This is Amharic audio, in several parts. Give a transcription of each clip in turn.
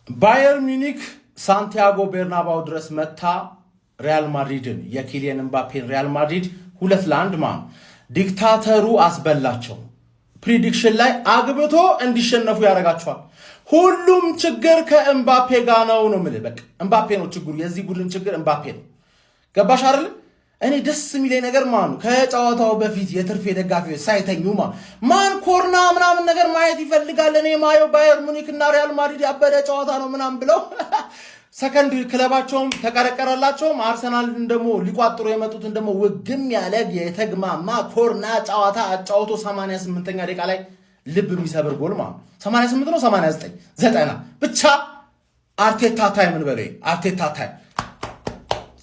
ባየር ሚኒክ ሳንቲያጎ ቤርናባው ድረስ መታ ሪያል ማድሪድን የኪሊያን ኤምባፔን ሪያል ማድሪድ 2-1 ማን ዲክታተሩ አስበላቸው። ፕሪዲክሽን ላይ አግብቶ እንዲሸነፉ ያደርጋቸዋል። ሁሉም ችግር ከኤምባፔ ጋር ነው ማለት በቃ ኤምባፔ ነው ችግሩ። የዚህ ቡድን ችግር ኤምባፔ ነው። ገባሽ አይደል? እኔ ደስ የሚለኝ ነገር ማኑ ከጨዋታው በፊት የትርፍ ደጋፊዎች ሳይተኙ ማን ኮርና ምናምን ነገር ማየት ይፈልጋል። እኔ ማየው ባየር ሙኒክ እና ሪያል ማድሪድ ያበደ ጨዋታ ነው ምናምን ብለው ሰከንድ ክለባቸውም ተቀረቀረላቸውም። አርሰናልን ደግሞ ሊቋጥሩ የመጡትን ደግሞ ውግም ያለ የተግማማ ኮርና ጨዋታ አጫውቶ 88ኛ ደቂቃ ላይ ልብ የሚሰብር ጎል ማለት 88 ነው 89 90 ብቻ አርቴታ ታይም እንበለው አርቴታ ታይም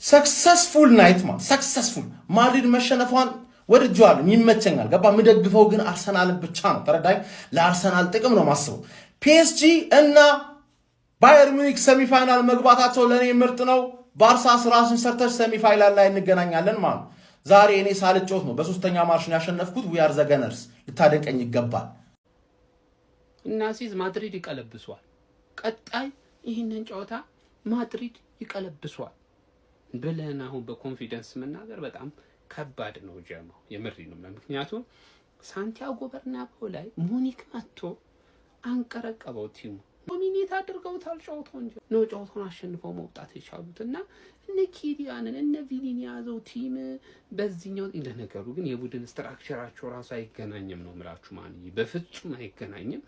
ሰክሰስፉል ናይት ሰክሰስፉል ማድሪድ መሸነፏን ወድጄዋለሁ፣ ይመቸኛል። ገባ ምደግፈው ግን አርሰናልን ብቻ ነው። ተረዳኝ። ለአርሰናል ጥቅም ነው ማስበው። ፒኤስጂ እና ባየር ሙኒክ ሴሚፋይናል መግባታቸው ለኔ ምርጥ ነው። ባርሳ ራስን ሰርተሽ ሴሚፋይናል ላይ እንገናኛለን ማለት ዛሬ እኔ ሳልጮት ነው በሶስተኛ ማርሽን ያሸነፍኩት። ዊ አር ዘ ገነርስ ልታደንቀኝ ይገባል። እናሲዝ ማድሪድ ይቀለብሷል። ቀጣይ ይህንን ጨዋታ ማድሪድ ይቀለብሷል ብለን አሁን በኮንፊደንስ መናገር በጣም ከባድ ነው። ጀማው የምሪ ነው። ምክንያቱም ሳንቲያጎ በርናባው ላይ ሙኒክ መጥቶ አንቀረቀበው። ቲሙ ዶሚኔት አድርገውታል ጨዋታው እንጂ ነው ጨዋታውን አሸንፈው መውጣት የቻሉትና እነ ኪሊያንን እነ ቪኒን ያዘው ቲም በዚህኛው ለነገሩ ግን የቡድን ስትራክቸራቸው ራሱ አይገናኝም ነው ምላችሁ ማን በፍጹም አይገናኝም።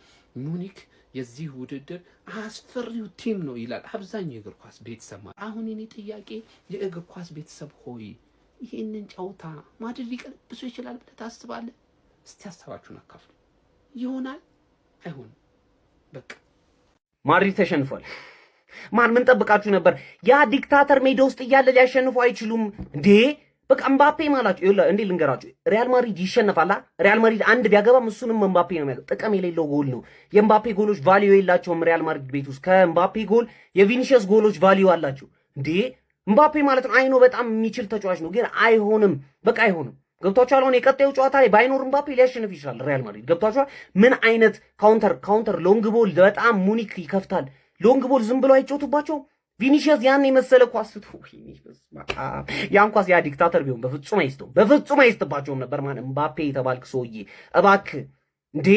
ሙኒክ የዚህ ውድድር አስፈሪው ቲም ነው ይላል አብዛኛው የእግር ኳስ ቤተሰብ። አሁን እኔ ጥያቄ የእግር ኳስ ቤተሰብ ሆይ ይሄንን ጨዋታ ማድሪድ ሊቀለብሱ ይችላል ብለህ ታስባለህ? እስቲ ሐሳባችሁን አካፍሉ። ይሆናል አይሆንም? በቃ ማድሪድ ተሸንፏል። ማን ምን ጠብቃችሁ ነበር? ያ ዲክታተር ሜዳ ውስጥ እያለ ሊያሸንፉ አይችሉም እንዴ? በቃ ኤምባፔ ማላችሁ ይላ እንዴ ልንገራችሁ፣ ሪያል ማድሪድ ይሸነፋላ። ሪያል ማድሪድ አንድ ቢያገባም እሱንም ኤምባፔ ነው የሚያገባ። ጥቅም የሌለው ጎል ነው። የኤምባፔ ጎሎች ቫልዩ የላቸውም። ሪያል ማድሪድ ቤት ውስጥ ከኤምባፔ ጎል የቪኒሺየስ ጎሎች ቫልዩ አላቸው እንዴ። ኤምባፔ ማለት ነው አይኖ በጣም የሚችል ተጫዋች ነው፣ ግን አይሆንም። በቃ አይሆንም። ገብቷችኋል? አሁን የቀጣዩ ጨዋታ ላይ ባይኖር ኤምባፔ ሊያሸንፍ ይችላል ሪያል ማድሪድ። ገብቷችኋል? ምን አይነት ካውንተር ሎንግ ቦል በጣም ሙኒክ ይከፍታል። ሎንግ ቦል ዝም ብሎ አይጫወቱባቸው። ቪኒሺየስ ያን የመሰለ ኳስ ያን ኳስ ያ ዲክታተር ቢሆን በፍጹም አይስተባቸውም ነበር። ማን ኤምባፔ የተባልክ ሰውዬ እባክህ እንዴ!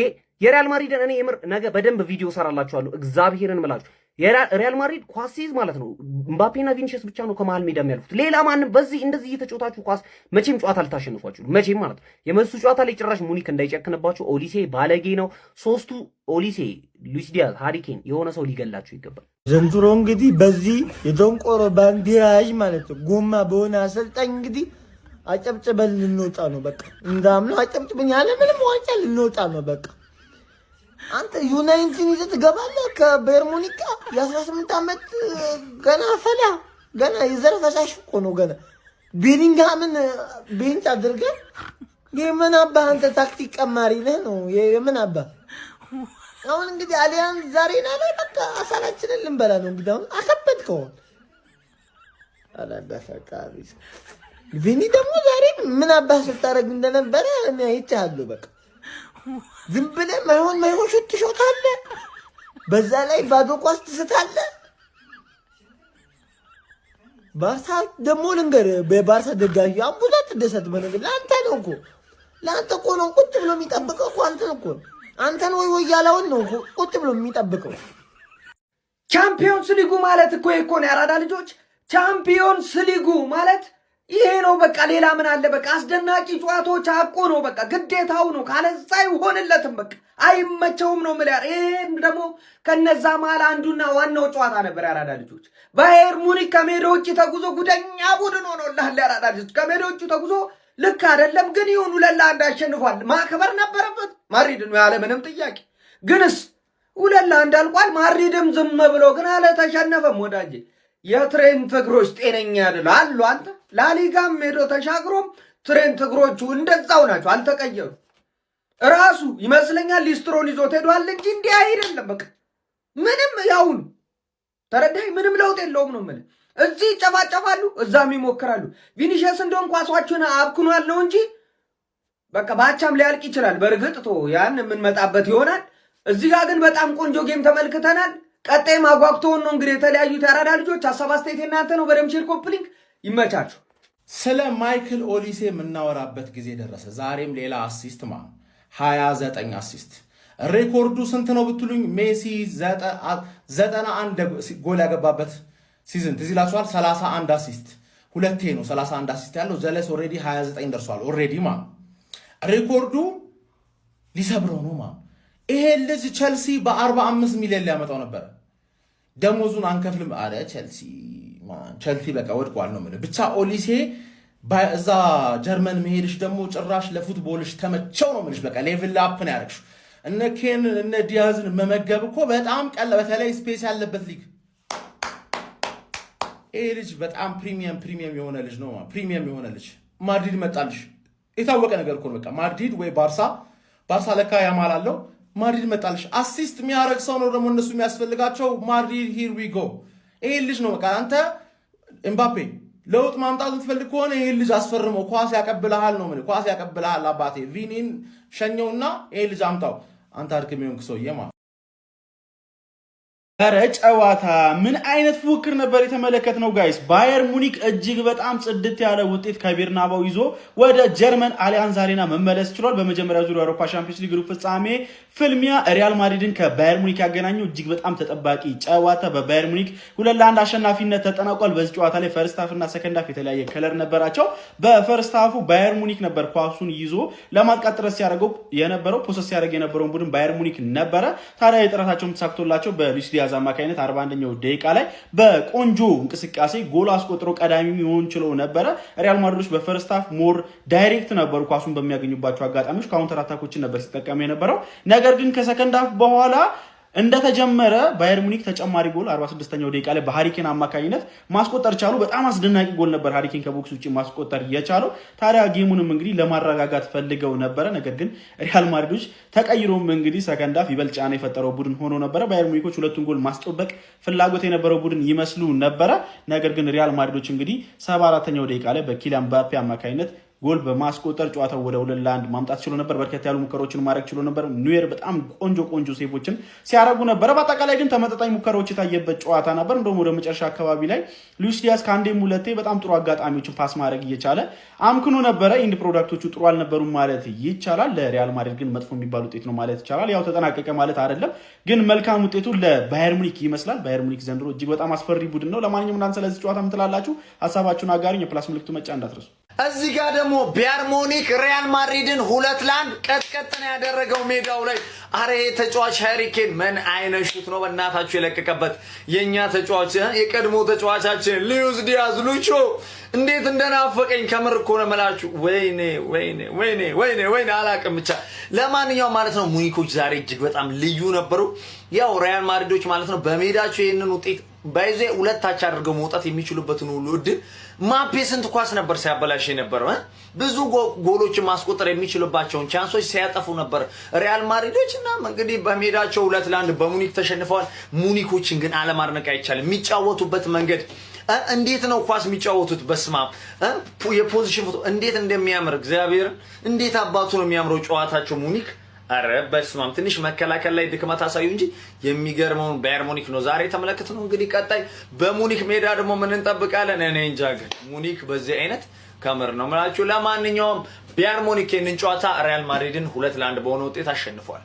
የሪያል ማድሪድን እኔ የምር ነገ በደንብ ቪዲዮ ሰራላችኋለሁ። እግዚአብሔርን ምላችሁ የሪያል ማድሪድ ኳስ ሲይዝ ማለት ነው ኤምባፔና ቪኒሺየስ ብቻ ነው ከመሃል ሜዳ የሚያልፉት። ሌላ ማንም በዚህ እንደዚህ እየተጫወታችሁ ኳስ መቼም ጨዋታ ልታሸንፏችሁ መቼም ማለት ነው። የመሱ ጨዋታ ላይ ጭራሽ ሙኒክ እንዳይጨክንባችሁ ኦሊሴ ባለጌ ነው። ሶስቱ ኦሊሴ፣ ሉዊስ ዲያዝ፣ ሃሪኬን የሆነ ሰው ሊገላችሁ ይገባል። ዘንድሮ እንግዲህ በዚህ የደንቆሮ ባንዲራይ ማለት ነው ጎማ በሆነ አሰልጣኝ እንግዲህ አጨብጭበን ልንወጣ ነው። በቃ እንዳምነው አጨብጭበን ያለ ምንም ዋንጫ ልንወጣ ነው። በቃ አንተ ዩናይትድን ይዘህ ትገባለህ ከባየር ሙኒክ ጋር የ18 ዓመት ገና የዘር ፈሳሽ እኮ ነው። ገና ቤሊንግሃምን ቤንች አድርገህ የምን አባህ አንተ ታክቲክ ቀማሪ ነህ ነው የምን አባህ። አሁን እንግዲህ አሊያን ዛሬ ላይ በቃ አሳላችንን ልንበላ ነው እንግዲህ። አሁን አከበድከው አላዳፈቃሪ ቪኒ ደግሞ ዛሬ ምን አባህ ስታረግ እንደነበረ እኔ አይቻለሁ። በቃ ዝም ብለህ ማይሆን ሹት አለ። በዛ ላይ ባዶ ኳስ ትስታለህ። ባርሳ ደግሞ ልንገርህ በባርሳ ደጋፊ አቡዛ ትደሰት በነገር ለአንተ እኮ ነው ቁጭ ብሎ የሚጠብቀው እኮ አንተን ወይ ያላውን ነው ቁጭ ብሎ የሚጠብቀው። ቻምፒዮንስ ሊጉ ማለት እኮ ነው ያራዳ ልጆች። ቻምፒዮንስ ሊጉ ማለት ይሄ ነው በቃ። ሌላ ምን አለ? በቃ አስደናቂ ጨዋታዎች አቆ ነው በቃ ግዴታው ነው። ካለዛ አይሆንለትም በቃ አይመቸውም ነው ማለት። ይሄን ደግሞ ከነዛ መሃል አንዱና ዋናው ጨዋታ ነበር ያራዳ ልጆች። ባየር ሙኒክ ከሜዳ ውጪ ተጉዞ ጉደኛ ቡድን ሆኖልሃል ያራዳ ልጆች። ከሜዳ ውጪ ተጉዞ ልክ አይደለም ግን ይሁን 2-1 አሸንፏል። ማክበር ነበረበት ማድሪድ ነው ያለ ምንም ጥያቄ። ግንስ 2-1 አልቋል። ማድሪድም ዝም ብሎ ግን አልተሸነፈም ወዳጄ። የትሬንት እግሮች ጤነኛ አይደሉ አሉ። አንተ ላሊጋም ሄዶ ተሻግሮም ትሬንት እግሮቹ እንደዛው ናቸው፣ አልተቀየሩ። ራሱ ይመስለኛል ሊስትሮን ይዞት ሄዷል እንጂ እንዲህ አይደለም። በቃ ምንም ያውን ተረዳይ፣ ምንም ለውጥ የለውም ነው ማለት። እዚህ ጨፋጨፋሉ፣ እዛም ይሞክራሉ። ቪኒሺየስ እንደውም ኳሷቸውን አብክኗል ነው እንጂ በቃ ባቻም ሊያልቅ ይችላል። በእርግጥ ያን የምንመጣበት ይሆናል። እዚህ ጋር ግን በጣም ቆንጆ ጌም ተመልክተናል። ቀጣይ ማጓግቶን ነው እንግዲህ የተለያዩት ያራዳ ልጆች። ሀሳብ አስተያየት እናንተ ነው። በደም ሼር ኮምፕሊንግ ይመቻችሁ። ስለ ማይክል ኦሊሴ የምናወራበት ጊዜ ደረሰ። ዛሬም ሌላ አሲስት 29 አሲስት። ሬኮርዱ ስንት ነው ብትሉኝ ሜሲ 91 ጎል ያገባበት ሲዝን ትዝ ይላችኋል። 31 አሲስት ሁለቴ ነው 31 አሲስት ያለው። ዘለስ ኦሬዲ 29 ደርሷል። ኦሬዲ ሬኮርዱ ሊሰብረው ነው ይሄ ልጅ ቸልሲ በ45 ሚሊዮን ሊያመጣው ነበር። ደሞዙን አንከፍልም አለ ቸልሲ በቃ ወድቋል ነው ማለት ብቻ። ኦሊሴ እዛ ጀርመን መሄድሽ ደግሞ ጭራሽ ለፉትቦልሽ ተመቸው ነው ማለት በቃ ሌቭል አፕ ነው ያደረግሽው። እነ ኬን እነ ዲያዝን መመገብ እኮ በጣም ቀለ፣ በተለይ ስፔስ ያለበት ሊግ። ይሄ ልጅ በጣም ፕሪሚየም የሆነ ልጅ ነው ፕሪሚየም የሆነ ልጅ። ማድሪድ መጣልሽ የታወቀ ነገር እኮ በቃ ማድሪድ ወይ ባርሳ ለካ ያማላለው ማድሪድ መጣልሽ። አሲስት የሚያደርግ ሰው ነው ደግሞ እነሱ የሚያስፈልጋቸው። ማድሪድ ሂር ዊ ጎ። ይሄ ልጅ ነው በቃ። አንተ ኤምባፔ ለውጥ ማምጣት የምትፈልግ ከሆነ ይሄ ልጅ አስፈርመው። ኳስ ያቀብልሃል ነው ማለት ኳስ ያቀብልሃል። አባቴ ቪኒን ሸኘውና ይሄ ልጅ አምጣው። አንተ አድክም ይሆንክ ሰውዬ ኧረ ጨዋታ ምን አይነት ፉክክር ነበር የተመለከትነው ጋይስ። ባየር ሙኒክ እጅግ በጣም ጽድት ያለ ውጤት ከቤርናባው ይዞ ወደ ጀርመን አሊያንዝ አሬና መመለስ ችሏል። በመጀመሪያ ዙር የአውሮፓ ሻምፒዮንስ ሊግ ሩብ ፍጻሜ ፍልሚያ ሪያል ማድሪድን ከባየር ሙኒክ ያገናኘው እጅግ በጣም ተጠባቂ ጨዋታ በባየር ሙኒክ 2-1 አሸናፊነት ተጠናቋል። በዚህ ጨዋታ ላይ ፈርስት ሃፍ እና ሰከንድ ሃፍ የተለያየ ከለር ነበራቸው። በፈርስት ሃፉ ባየር ሙኒክ ነበር ኳሱን ይዞ ለማጥቃት ጥረት ሲያደርገው የነበረው ፖሰስ ሲያደርግ የነበረውን ቡድን ባየር ሙኒክ ነበረ። ታዲያ የጥረታቸውን ተሳክቶላቸው በሉዊስ ዲያዝ አማካይነት 41ኛው ደቂቃ ላይ በቆንጆ እንቅስቃሴ ጎል አስቆጥሮ ቀዳሚ ሊሆን ችሎ ነበረ። ሪያል ማድሪዶች በፈርስት ሃፍ ሞር ዳይሬክት ነበሩ ኳሱን በሚያገኙባቸው አጋጣሚዎች ካውንተር አታኮችን ነበር ሲጠቀሙ የነበረው። ነገር ግን ከሰከንድ ሃፍ በኋላ እንደተጀመረ ባየር ሙኒክ ተጨማሪ ጎል 46ኛው ደቂቃ ላይ በሃሪኬን አማካኝነት ማስቆጠር ቻሉ። በጣም አስደናቂ ጎል ነበር ሃሪኬን ከቦክስ ውጪ ማስቆጠር የቻለው። ታዲያ ጌሙንም እንግዲህ ለማረጋጋት ፈልገው ነበረ። ነገር ግን ሪያል ማድሪዶች ተቀይሮም እንግዲህ ሰከንድ ሃፍ ይበልጥ ጫና የፈጠረው ቡድን ሆኖ ነበረ። ባየር ሙኒኮች ሁለቱን ጎል ማስጠበቅ ፍላጎት የነበረው ቡድን ይመስሉ ነበረ። ነገር ግን ሪያል ማድሪዶች እንግዲህ 74ኛው ደቂቃ ላይ በኪሊያን ምባፔ አማካኝነት ጎል በማስቆጠር ጨዋታው ወደ 2-1 ማምጣት ችሎ ነበር። በርከት ያሉ ሙከራዎችን ማድረግ ችሎ ነበር። ኑዌር በጣም ቆንጆ ሴቮችን ሲያደርጉ ነበር። በአጠቃላይ ግን ተመጣጣኝ ሙከራዎች የታየበት ጨዋታ ነበር። እንደውም ወደ መጨረሻ አካባቢ ላይ ሉዊስ ዲያዝ ከአንዴም ሁለቴ በጣም ጥሩ አጋጣሚዎችን ፓስ ማድረግ እየቻለ አምክኖ ነበረ። ኢንድ ፕሮዳክቶቹ ጥሩ አልነበሩም ማለት ይቻላል። ለሪያል ማድሪድ ግን መጥፎ የሚባል ውጤት ነው ማለት ይቻላል። ያው ተጠናቀቀ ማለት አይደለም፣ ግን መልካም ውጤቱ ለባየር ሙኒክ ይመስላል። ባየር ሙኒክ ዘንድሮ እጅግ በጣም አስፈሪ ቡድን ነው። ለማንኛውም እናንተ ስለዚህ ጨዋታ ምን ትላላችሁ? ሀሳባችሁን አጋሩኝ። የፕላስ ምልክቱ መጫ እንዳትረሱ። እዚህ ጋር ደግሞ ባየር ሙኒክ ሪያል ማድሪድን 2-1 ቀጥቀጥ ነው ያደረገው ሜዳው ላይ። አረ ተጫዋች ሃሪኬን ምን አይነት ሹት ነው በእናታችሁ የለቀቀበት። የኛ ተጫዋች የቀድሞ ተጫዋቻችን ሉዊስ ዲያዝ ሉቾ እንዴት እንደናፈቀኝ ከምር እኮ ነው የምላችሁ። ወይኔ አላቅም ብቻ። ለማንኛውም ማለት ነው ሙኒኮች ዛሬ እጅግ በጣም ልዩ ነበሩ። ያው ሪያል ማድሪዶች ማለት ነው በሜዳቸው ይሄንን ውጤት ባይዜ ሁለታች አድርገው መውጣት የሚችሉበትን ሁሉ እድል ማፔ ስንት ኳስ ነበር ሲያበላሽ የነበረው። ብዙ ጎሎችን ማስቆጠር የሚችሉባቸውን ቻንሶች ሲያጠፉ ነበር ሪያል ማድሪዶች። እና እንግዲህ በሜዳቸው 2-1 በሙኒክ ተሸንፈዋል። ሙኒኮችን ግን አለማድነቅ አይቻልም። የሚጫወቱበት መንገድ እንዴት ነው ኳስ የሚጫወቱት? በስማ የፖዚሽን ፎቶ እንዴት እንደሚያምር እግዚአብሔር እንዴት አባቱ ነው የሚያምረው ጨዋታቸው ሙኒክ። አረ በስማም ትንሽ መከላከል ላይ ድክመት አሳዩ እንጂ የሚገርመው ባየር ሙኒክ ነው ዛሬ ተመለከትነው። እንግዲህ ቀጣይ በሙኒክ ሜዳ ደግሞ ምን እንጠብቃለን? እኔ እንጃ። ግን ሙኒክ በዚህ አይነት ከምር ነው ማለት። ለማንኛውም ባየር ሙኒክ ይህንን ጨዋታ ሪያል ማድሪድን 2-1 በሆነ ውጤት አሸንፏል።